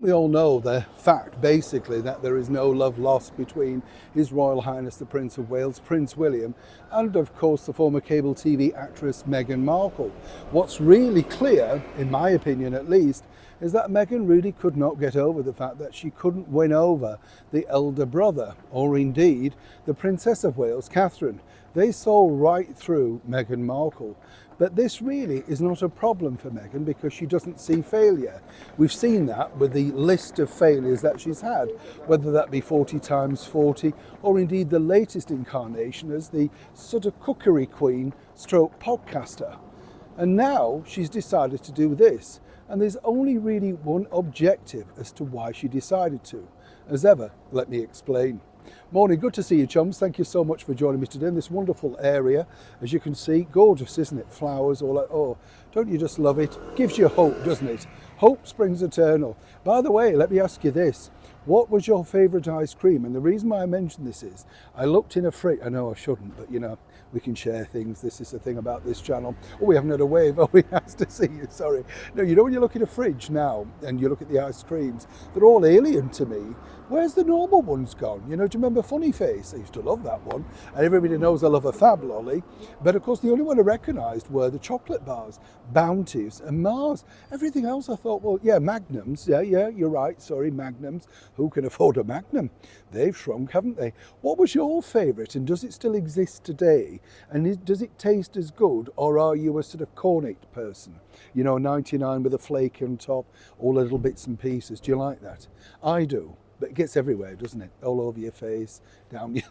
We all know the fact, basically, that there is no love lost between His Royal Highness the Prince of Wales, Prince William, and of course the former cable TV actress Meghan Markle. What's really clear, in my opinion at least, is that Meghan really could not get over the fact that she couldn't win over the elder brother, or indeed the Princess of Wales, Catherine. They saw right through Meghan Markle. But this really is not a problem for Meghan because she doesn't see failure. We've seen that with the list of failures that she's had, whether that be 40 times 40 or indeed the latest incarnation as the sort of cookery queen stroke podcaster. And now she's decided to do this. And there's only really one objective as to why she decided to. As ever, let me explain. Morning, good to see you, chums. Thank you so much for joining me today in this wonderful area. As you can see, gorgeous, isn't it? Flowers, all that. Oh, don't you just love it? Gives you hope, doesn't it? Hope springs eternal. By the way, let me ask you this. What was your favourite ice cream? And the reason why I mention this is I looked in a fridge. I know I shouldn't, but you know, we can share things. This is the thing about this channel. Oh, we haven't had a wave. Oh, we have to see you. Sorry. No, you know when you look in a fridge now and you look at the ice creams, they're all alien to me. Where's the normal ones gone? You know, do you remember Funny Face? I used to love that one. And everybody knows I love a Fab Lolly. But of course, the only one I recognised were the chocolate bars, Bounties and Mars. Everything else I thought, well, yeah, Magnums. Yeah, you're right. Sorry, Magnums. Who can afford a Magnum? They've shrunk, haven't they? What was your favourite and does it still exist today? And does it taste as good or are you a sort of cornet person? You know, 99 with a flake on top, all little bits and pieces. Do you like that? I do. But it gets everywhere, doesn't it? All over your face, down your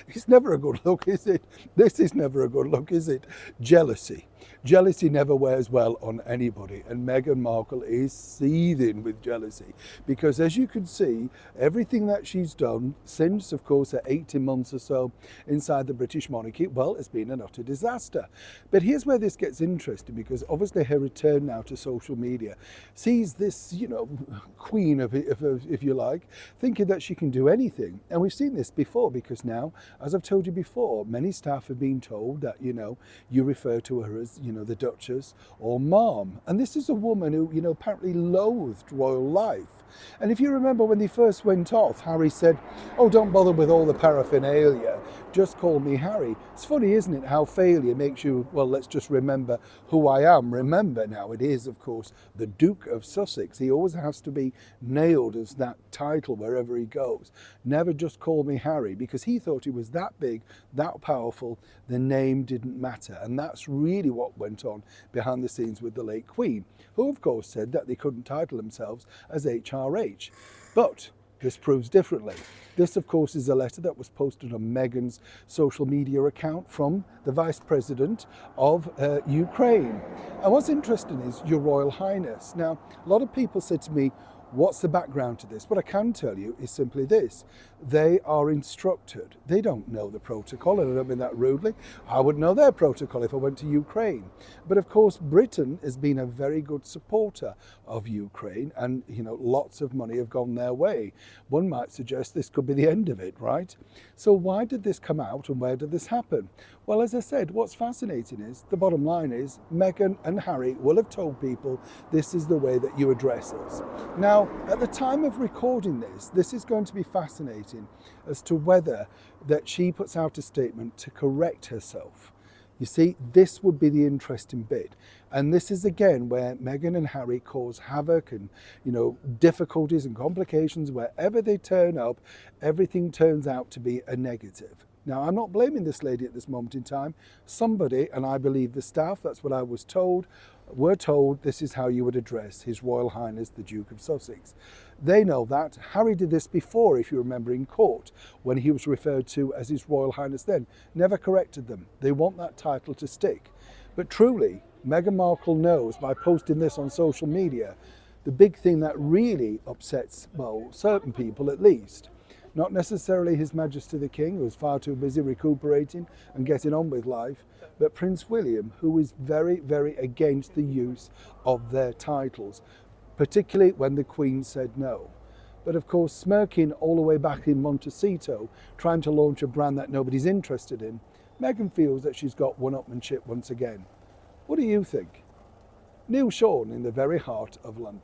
It's never a good look, is it? This is never a good look, is it? Jealousy. Jealousy never wears well on anybody, and Meghan Markle is seething with jealousy because, as you can see, everything that she's done since, of course, her 18 months or so inside the British monarchy, well, it's been an utter disaster. But here's where this gets interesting because obviously her return now to social media sees this, you know, queen of if you like, thinking that she can do anything. And we've seen this before because now, as I've told you before, many staff have been told that, you know, you refer to her as, you know, the Duchess or Mom. And this is a woman who, you know, apparently loathed royal life. And if you remember when they first went off, Harry said, oh, don't bother with all the paraphernalia, just call me Harry. It's funny, isn't it, how failure makes you, well, let's just remember who I am. Remember now, it is, of course, the Duke of Sussex. He always has to be nailed as that title wherever he goes. Never just call me Harry, because he thought he was that big, that powerful, the name didn't matter. And that's really what went on behind the scenes with the late Queen, who, of course, said that they couldn't title themselves as HRH. But this proves differently. This, of course, is a letter that was posted on Meghan's social media account from the Vice President of Ukraine. And what's interesting is Your Royal Highness. Now, a lot of people said to me, what's the background to this? What I can tell you is simply this. They are instructed. They don't know the protocol, and I don't mean that rudely. I would know their protocol if I went to Ukraine. But of course, Britain has been a very good supporter of Ukraine, and you know, lots of money have gone their way. One might suggest this could be the end of it, right? So why did this come out and where did this happen? Well, as I said, what's fascinating is, the bottom line is, Meghan and Harry will have told people this is the way that you address us. Now, at the time of recording this is going to be fascinating as to whether that she puts out a statement to correct herself. You see, this would be the interesting bit. And this is again where Meghan and Harry cause havoc and, you know, difficulties and complications. Wherever they turn up, everything turns out to be a negative. Now, I'm not blaming this lady at this moment in time. Somebody, and I believe the staff, that's what I was told, were told this is how you would address His Royal Highness the Duke of Sussex. They know that. Harry did this before, if you remember, in court, when he was referred to as His Royal Highness then. Never corrected them. They want that title to stick. But truly, Meghan Markle knows by posting this on social media, the big thing that really upsets, well, certain people at least, not necessarily His Majesty the King, who's far too busy recuperating and getting on with life, but Prince William, who is very, very against the use of their titles, particularly when the Queen said no. But of course, smirking all the way back in Montecito, trying to launch a brand that nobody's interested in, Meghan feels that she's got one-upmanship once again. What do you think? Neil Sean in the very heart of London.